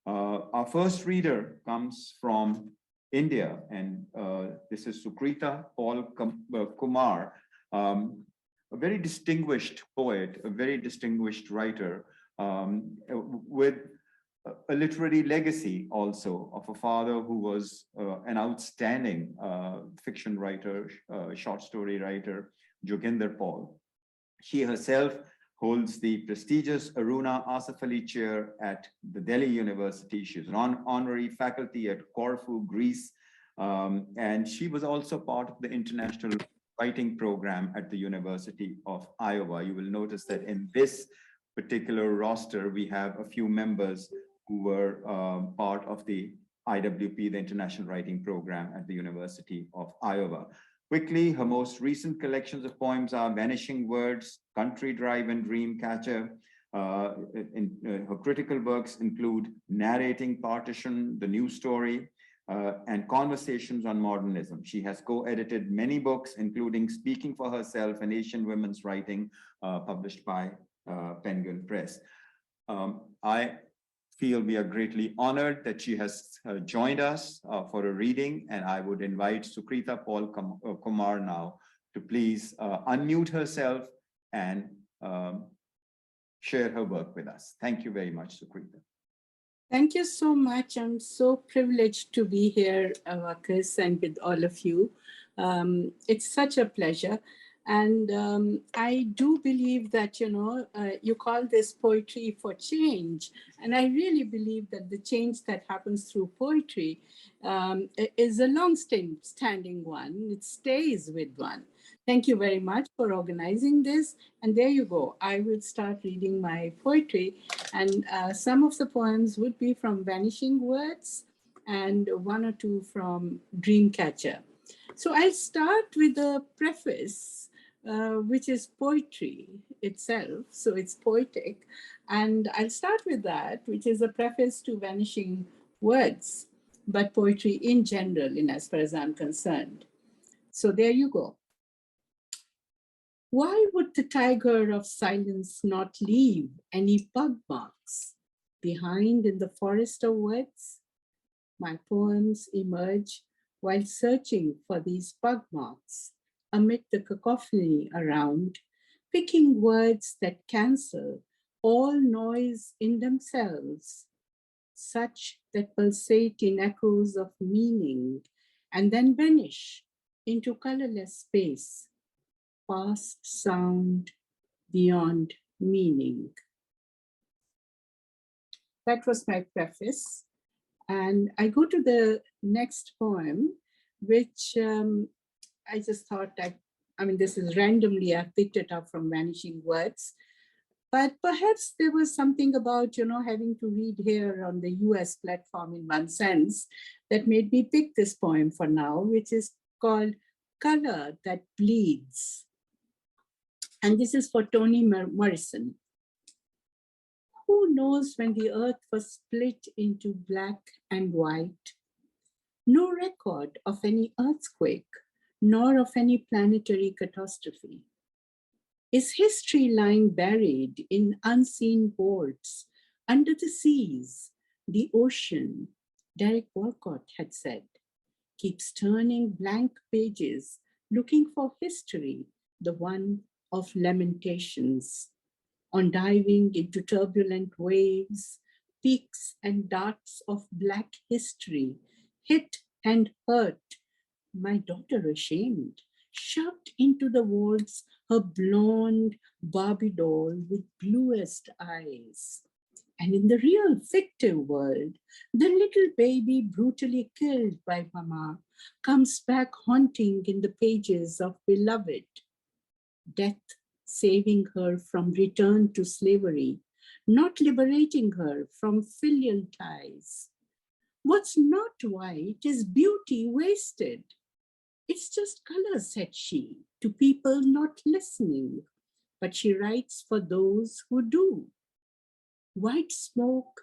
Our first reader comes from India, and this is Sukrita Paul Kumar, a very distinguished poet, a very distinguished writer, with a literary legacy also of a father who was an outstanding fiction writer, short story writer, Joginder Paul. She herself holds the prestigious Aruna Asaf Ali Chair at the Delhi University. She's an honorary faculty at Corfu, Greece, and she was also part of the International Writing Program at the University of Iowa. You will notice that in this particular roster, we have a few members who were part of the IWP, the International Writing Program at the University of Iowa. Quickly, her most recent collections of poems are Vanishing Words, Country Drive and Dreamcatcher. Her critical works include Narrating Partition, The New Story, and Conversations on Modernism. She has co-edited many books, including Speaking for Herself and Asian Women's Writing, published by Penguin Press. I feel we are greatly honored that she has joined us for a reading, and I would invite Sukrita Paul Kumar now to please unmute herself and share her work with us. Thank you very much, Sukrita. Thank you so much. I'm so privileged to be here, Waqas, and with all of you. It's such a pleasure. And I do believe that, you call this poetry for change. And I really believe that the change that happens through poetry is a long-standing one. It stays with one. Thank you very much for organizing this. And there you go. I will start reading my poetry. And some of the poems would be from Vanishing Words and one or two from Dreamcatcher. So I'll start with a preface, which is poetry itself. So it's poetic. And I'll start with that, which is a preface to Vanishing Words, but poetry in general, in as far as I'm concerned. So there you go. Why would the tiger of silence not leave any pug marks behind in the forest of words? My poems emerge while searching for these pug marks amid the cacophony around, picking words that cancel all noise in themselves, such that pulsate in echoes of meaning and then vanish into colorless space, past sound, beyond meaning. That was my preface. And I go to the next poem, which I just thought this is randomly, I picked it up from Vanishing Words. But perhaps there was something about, having to read here on the US platform in one sense that made me pick this poem for now, which is called Color That Bleeds. And this is for Toni Morrison. Who knows when the earth was split into black and white? No record of any earthquake, nor of any planetary catastrophe. Is history lying buried in unseen hoards under the seas? The ocean, Derek Walcott had said, keeps turning blank pages, looking for history, the one of lamentations, on diving into turbulent waves, peaks and darts of black history, hit and hurt. My daughter ashamed, shoved into the walls her blonde Barbie doll with bluest eyes. And in the real fictive world, the little baby brutally killed by mama comes back haunting in the pages of Beloved. Death saving her from return to slavery, not liberating her from filial ties. What's not white is beauty wasted. It's just color, said she, to people not listening, but she writes for those who do. White smoke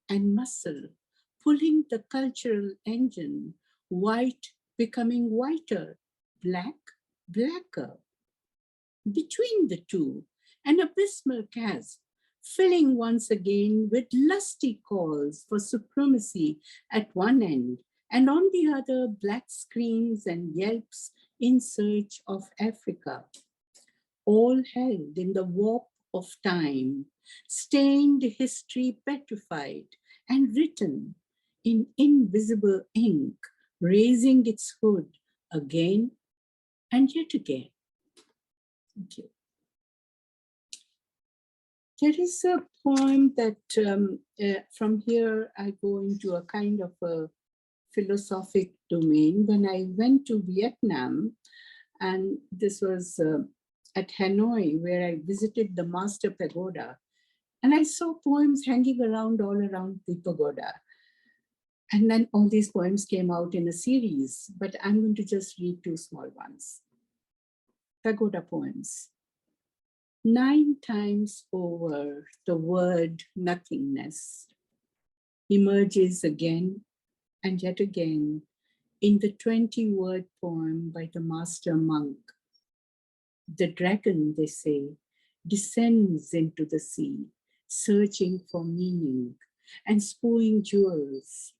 and muscle, pulling the cultural engine, white becoming whiter, black, blacker. Between the two, an abysmal chasm, filling once again with lusty calls for supremacy at one end, and on the other, black screams and yelps in search of Africa, all held in the warp of time, stained history petrified and written in invisible ink, raising its hood again and yet again. Thank you. There is a poem that from here I go into a kind of a philosophic domain. When I went to Vietnam, and this was at Hanoi, where I visited the Master Pagoda, and I saw poems hanging around all around the pagoda. And then all these poems came out in a series, but I'm going to just read two small ones. Pagoda poems. 9 times over, the word nothingness emerges again and yet again in the 20-word poem by the master monk. The dragon, they say, descends into the sea, searching for meaning and spewing jewels,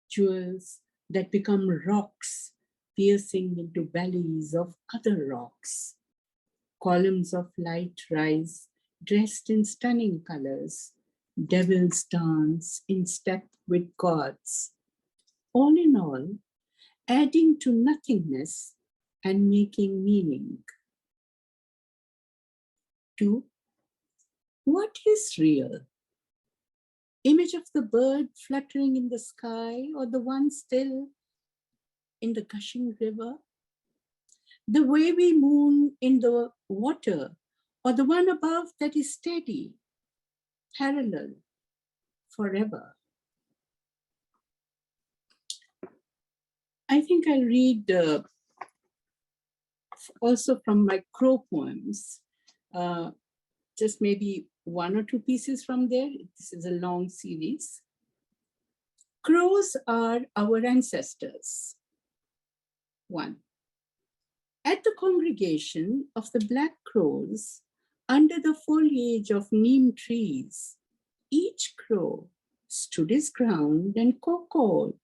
jewels that become rocks, piercing into bellies of other rocks. Columns of light rise, dressed in stunning colors. Devils dance in step with gods. All in all, adding to nothingness and making meaning. 2. What is real? Image of the bird fluttering in the sky, or the one still in the gushing river? The wavy moon in the water, or the one above that is steady, parallel, forever? I think I'll read also from my crow poems, just maybe 1 or 2 pieces from there. This is a long series. Crows are our ancestors. 1. At the congregation of the black crows, under the foliage of neem trees, each crow stood his ground and cawed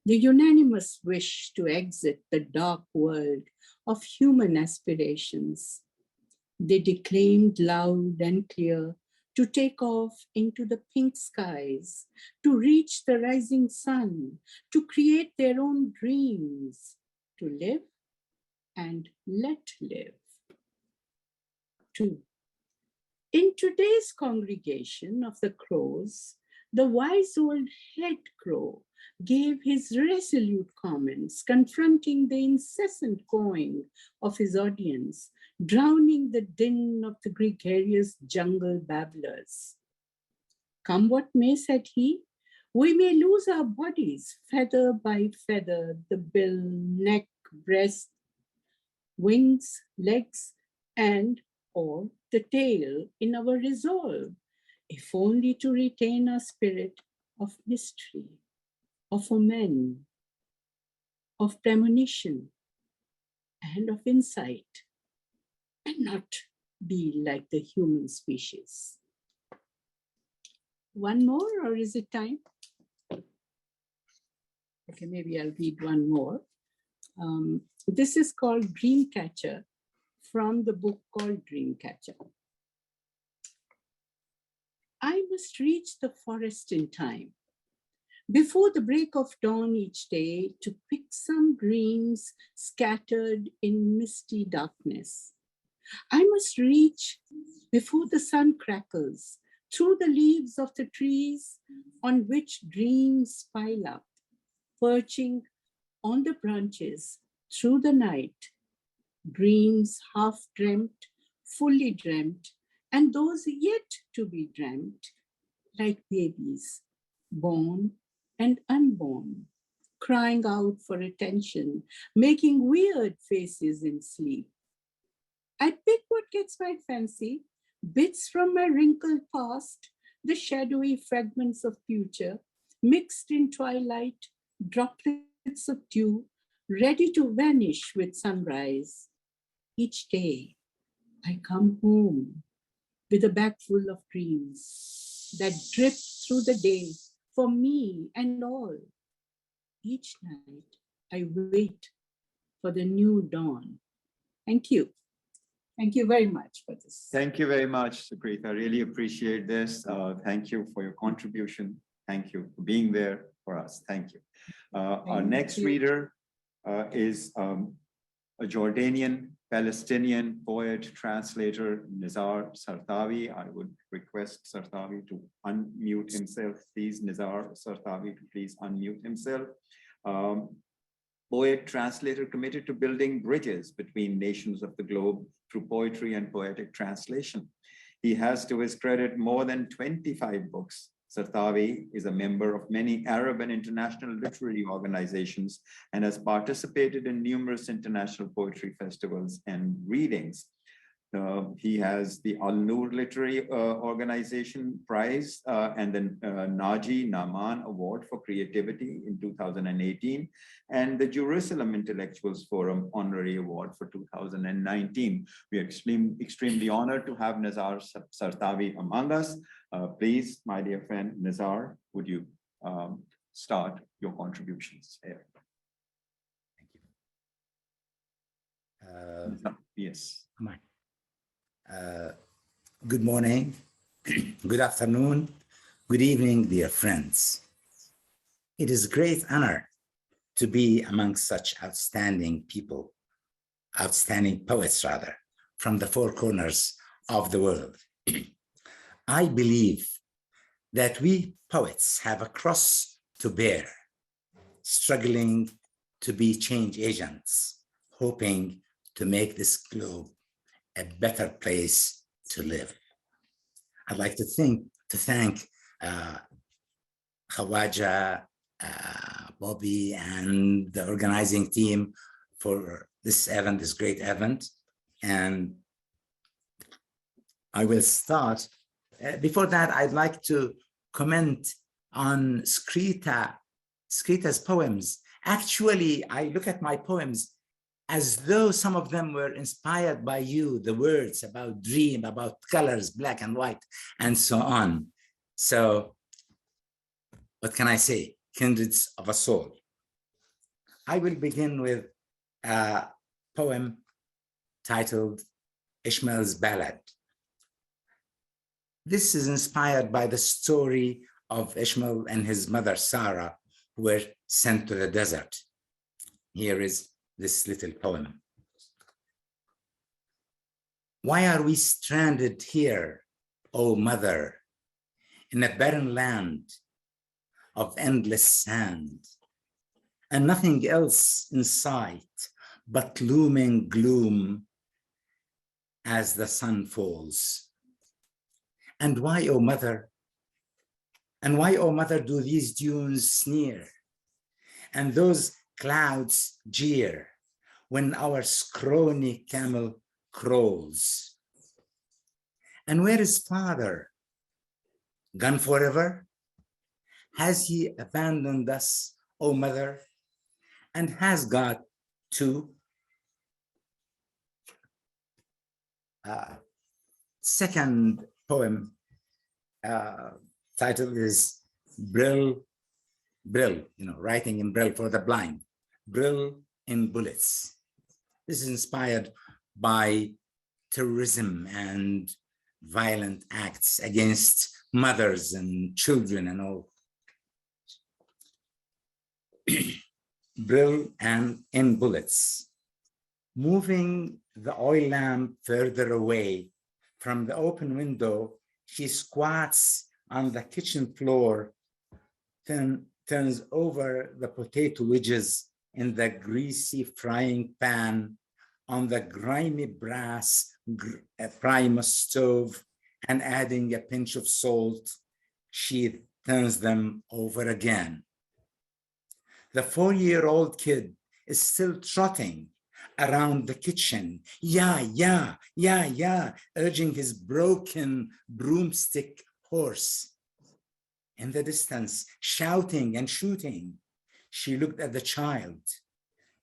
the unanimous wish to exit the dark world of human aspirations. They declaimed loud and clear to take off into the pink skies, to reach the rising sun, to create their own dreams, to live and let live. 2. In today's congregation of the crows, the wise old head crow gave his resolute comments, confronting the incessant cawing of his audience, drowning the din of the gregarious jungle babblers. Come what may, said he, we may lose our bodies feather by feather, the bill, neck, breast, wings, legs, and or the tail in our resolve, if only to retain our spirit of mystery, of omen, of premonition, and of insight, and not be like the human species. 1 more, or is it time? Okay, maybe I'll read 1 more. This is called Dreamcatcher, from the book called Dreamcatcher. I must reach the forest in time, before the break of dawn each day, to pick some dreams scattered in misty darkness. I must reach before the sun crackles through the leaves of the trees on which dreams pile up, perching on the branches through the night, dreams half dreamt, fully dreamt, and those yet to be dreamt, like babies, born and unborn, crying out for attention, making weird faces in sleep. I pick what gets my fancy, bits from my wrinkled past, the shadowy fragments of future, mixed in twilight, droplets of dew, ready to vanish with sunrise. Each day, I come home with a bag full of dreams that drip through the day for me and all. Each night, I wait for the new dawn. Thank you. Thank you very much for this. Thank you very much, Sukrita. I really appreciate this. Thank you for your contribution. Thank you for being there for us. Thank you. Our next reader is a Jordanian Palestinian poet, translator, Nizar Sartawi. I would request Sartawi to unmute himself, please. Nizar Sartawi to please unmute himself. Poet, translator committed to building bridges between nations of the globe through poetry and poetic translation. He has to his credit more than 25 books. Sartawi is a member of many Arab and international literary organizations and has participated in numerous international poetry festivals and readings. He has the Al-Noor Literary Organization Prize and the Naji Naman Award for Creativity in 2018, and the Jerusalem Intellectuals Forum Honorary Award for 2019. We are extremely honored to have Nizar Sartawi among us. Please, my dear friend Nizar, would you start your contributions here? Thank you. Yes. Come on. Good morning, good afternoon, good evening, dear friends. It is a great honor to be among such outstanding people, outstanding poets rather, from the four corners of the world. I believe that we poets have a cross to bear, struggling to be change agents, hoping to make this globe a better place to live. I'd like to thank Khwaja, Bobby, and the organizing team for this event, this great event. And I will start. Before that, I'd like to comment on Skrita's poems. Actually, I look at my poems as though some of them were inspired by you, the words about dream, about colors, black and white, and so on. So what can I say? Kindreds of a soul. I will begin with a poem titled Ishmael's Ballad. This is inspired by the story of Ishmael and his mother, Sarah, who were sent to the desert. Here is this little poem. Why are we stranded here, O mother, in a barren land of endless sand, and nothing else in sight but looming gloom as the sun falls? And why, O mother, do these dunes sneer, and those clouds jeer when our scrawny camel crawls? And where is father? Gone forever? Has he abandoned us, O mother? And has God too? Second poem title is Brill, writing in Brill for the blind. Brill in Bullets. This is inspired by terrorism and violent acts against mothers and children and all. Brill and in Bullets. Moving the oil lamp further away from the open window, she squats on the kitchen floor, turns over the potato wedges in the greasy frying pan on the grimy brass Primus stove, and adding a pinch of salt, she turns them over again. The 4-year-old kid is still trotting around the kitchen, yeah, urging his broken broomstick horse. In the distance, shouting and shooting, she looked at the child,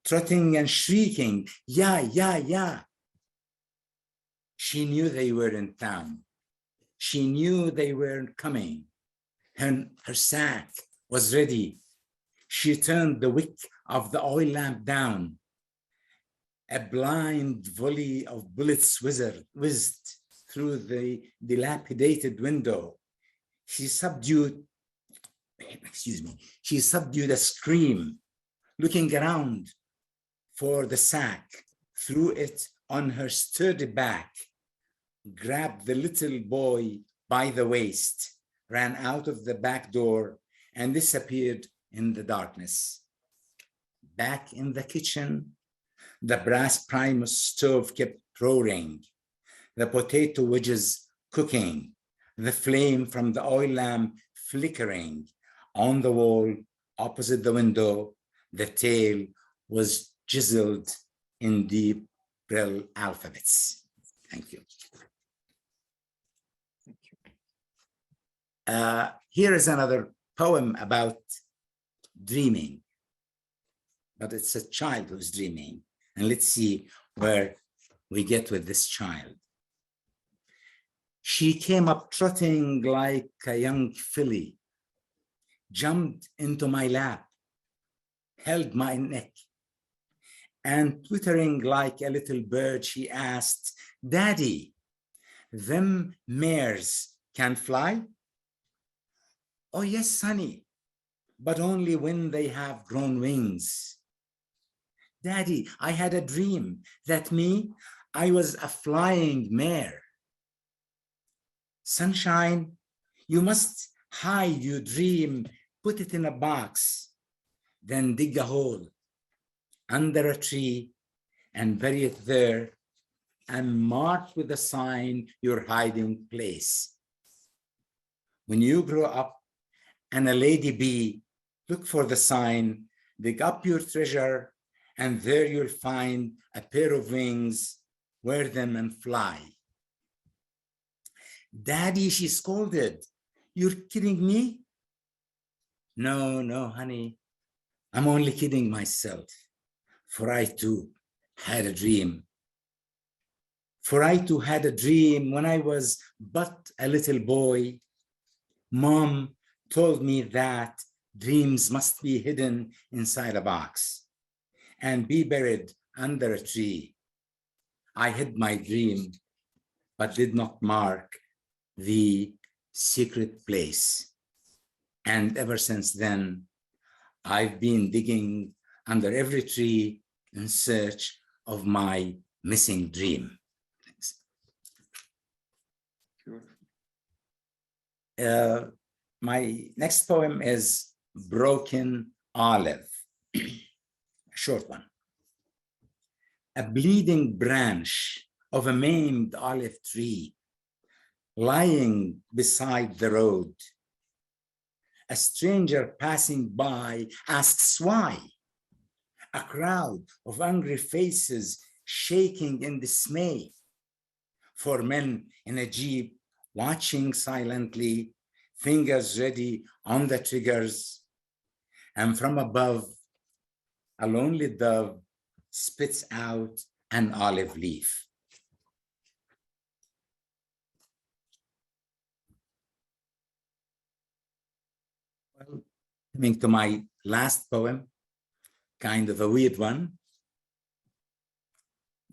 trotting and shrieking, yeah. She knew they were in town, she knew they were coming. Her sack was ready. She turned the wick of the oil lamp down. A blind volley of bullets whizzed through the dilapidated window. She subdued a scream, looking around for the sack, threw it on her sturdy back, grabbed the little boy by the waist, ran out of the back door, and disappeared in the darkness. Back in the kitchen, the brass Primus stove kept roaring, the potato wedges cooking, the flame from the oil lamp flickering. On the wall, opposite the window, the tale was chiseled in deep Braille alphabets. Thank you. Here is another poem about dreaming, but it's a child who's dreaming. And let's see where we get with this child. She came up trotting like a young filly, jumped into my lap, held my neck, and twittering like a little bird, she asked, "Daddy, them mares can fly?" "Oh yes, honey, but only when they have grown wings." "Daddy, I had a dream that I was a flying mare." "Sunshine, you must hide your dream, put it in a box, then dig a hole under a tree and bury it there, and mark with a sign your hiding place. When you grow up and a lady bee, look for the sign, dig up your treasure, and there you'll find a pair of wings, wear them and fly." "Daddy," she scolded, "you're kidding me?" No, honey, I'm only kidding myself, for I too had a dream. When I was but a little boy. Mom told me that dreams must be hidden inside a box and be buried under a tree. I hid my dream, but did not mark the secret place. And ever since then, I've been digging under every tree in search of my missing dream. Thanks. My next poem is Broken Olive, a short one. A bleeding branch of a maimed olive tree lying beside the road. A stranger passing by asks why. A crowd of angry faces shaking in dismay. Four men in a jeep watching silently, fingers ready on the triggers. And from above, a lonely dove spits out an olive leaf. Well, coming to my last poem, kind of a weird one.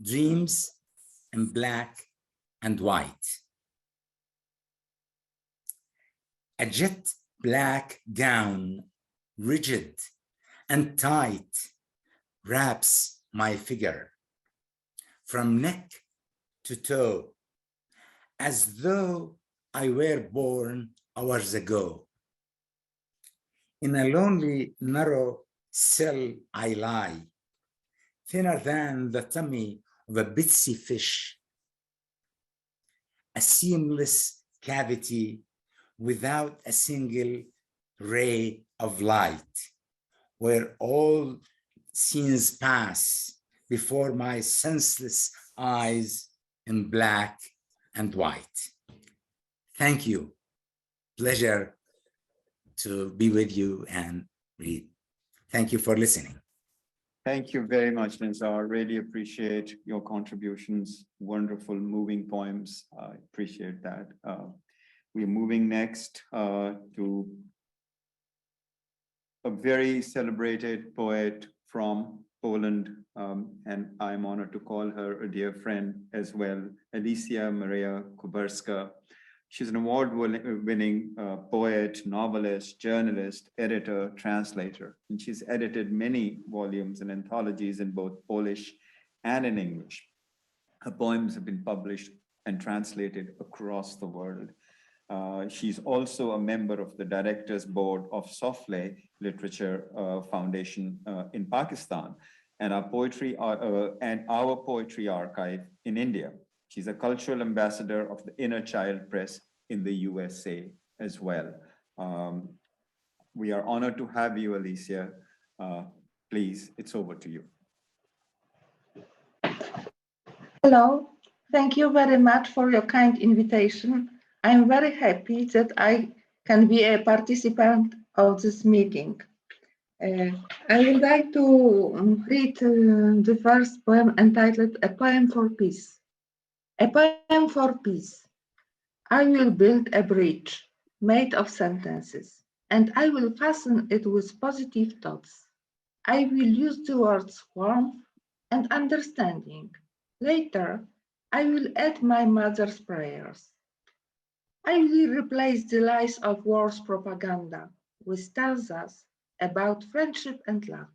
Dreams in black and white. A jet black gown, rigid and tight, wraps my figure from neck to toe, as though I were born hours ago. In a lonely, narrow cell I lie, thinner than the tummy of a bitsy fish, a seamless cavity without a single ray of light, where all scenes pass before my senseless eyes in black and white. Thank you. Pleasure to be with you and read. Thank you for listening. Thank you very much, Nizar. Really appreciate your contributions. Wonderful, moving poems. I appreciate that. We're moving next to a very celebrated poet from Poland, and I'm honored to call her a dear friend as well, Alicja Maria Kuberska. She's an award-winning poet, novelist, journalist, editor, translator, and she's edited many volumes and anthologies in both Polish and in English. Her poems have been published and translated across the world. She's also a member of the Directors Board of Sofle Literature Foundation in Pakistan, and our poetry archive in India. She's a cultural ambassador of the Inner Child Press in the USA as well. We are honored to have you, Alicja. Please, it's over to you. Hello, thank you very much for your kind invitation. I'm very happy that I can be a participant of this meeting. I would like to read the first poem entitled A Poem for Peace. A poem for peace. I will build a bridge made of sentences, and I will fasten it with positive thoughts. I will use the words warmth and understanding. Later, I will add my mother's prayers. I will replace the lies of war's propaganda with stanzas about friendship and love.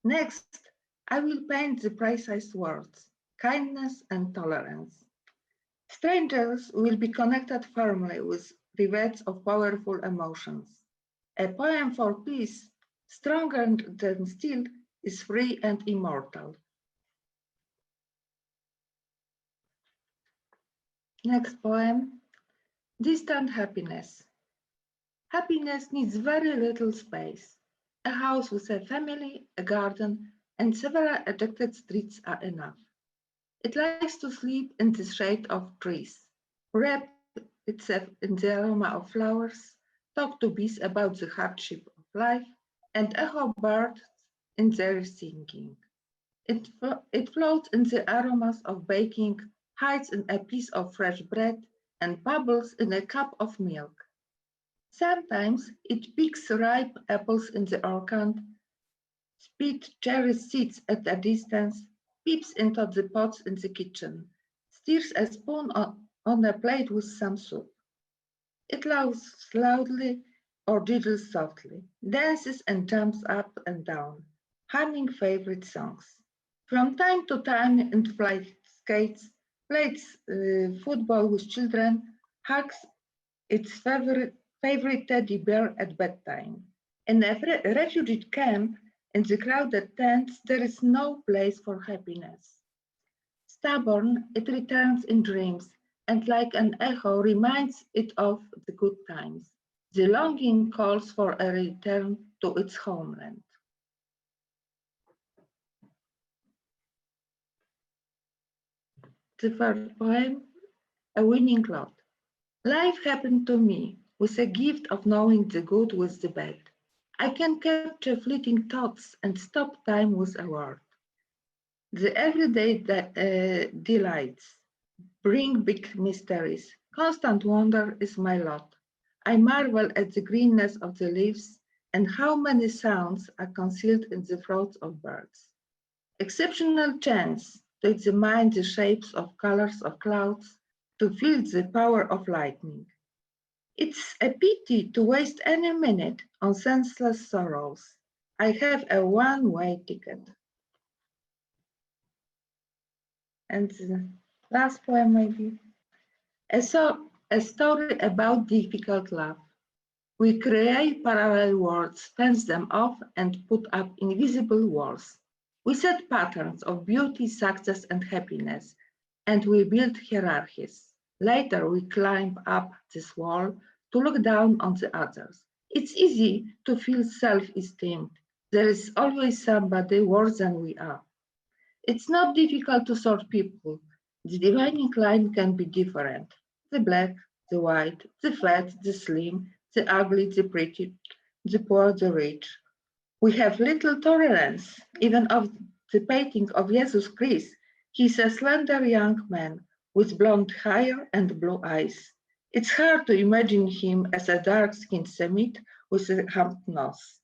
Next, I will paint the precise words, kindness and tolerance. Strangers will be connected firmly with rivets of powerful emotions. A poem for peace, stronger than steel, is free and immortal. Next poem. Distant happiness. Happiness needs very little space. A house with a family, a garden, and several addicted streets are enough. It likes to sleep in the shade of trees, wrap itself in the aroma of flowers, talk to bees about the hardship of life, and echo birds in their singing. It floats in the aromas of baking, hides in a piece of fresh bread, and bubbles in a cup of milk. Sometimes it picks ripe apples in the orchard, spits cherry seeds at a distance, peeps into the pots in the kitchen, stirs a spoon on a plate with some soup. It laughs loudly or giggles softly, dances and jumps up and down, humming favorite songs. From time to time it flies skates, plays football with children, hugs its favorite teddy bear at bedtime. In a refugee camp, in the crowded tents, there is no place for happiness. Stubborn, it returns in dreams, and like an echo reminds it of the good times. The longing calls for a return to its homeland. The first poem, A Winning Lot. Life happened to me with a gift of knowing the good with the bad. I can capture fleeting thoughts and stop time with a word. The everyday delights bring big mysteries. Constant wonder is my lot. I marvel at the greenness of the leaves and how many sounds are concealed in the throats of birds. Exceptional chance to examine the shapes of colors of clouds, to feel the power of lightning. It's a pity to waste any minute on senseless sorrows. I have a one-way ticket. And the last poem maybe. A story about difficult love. We create parallel worlds, fence them off, and put up invisible walls. We set patterns of beauty, success, and happiness, and we build hierarchies. Later, we climb up this wall to look down on the others. It's easy to feel self-esteemed. There is always somebody worse than we are. It's not difficult to sort people. The dividing line can be different. The black, the white, the fat, the slim, the ugly, the pretty, the poor, the rich. We have little tolerance, even of the painting of Jesus Christ. He's a slender young man with blonde hair and blue eyes. It's hard to imagine him as a dark-skinned Semite with a humped nose.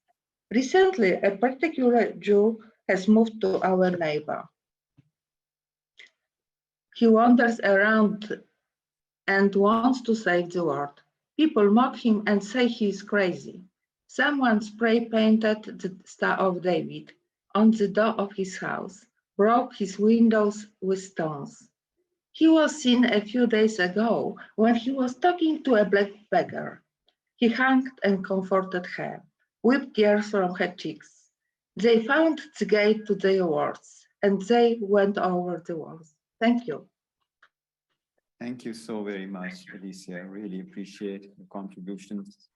Recently, a particular Jew has moved to our neighbor. He wanders around and wants to save the world. People mock him and say he is crazy. Someone spray-painted the Star of David on the door of his house, broke his windows with stones. He was seen a few days ago when he was talking to a black beggar. He hugged and comforted her, wiped tears from her cheeks. They found the gate to their worlds, and they went over the walls. Thank you. Thank you so very much, Alicia. I really appreciate the contributions.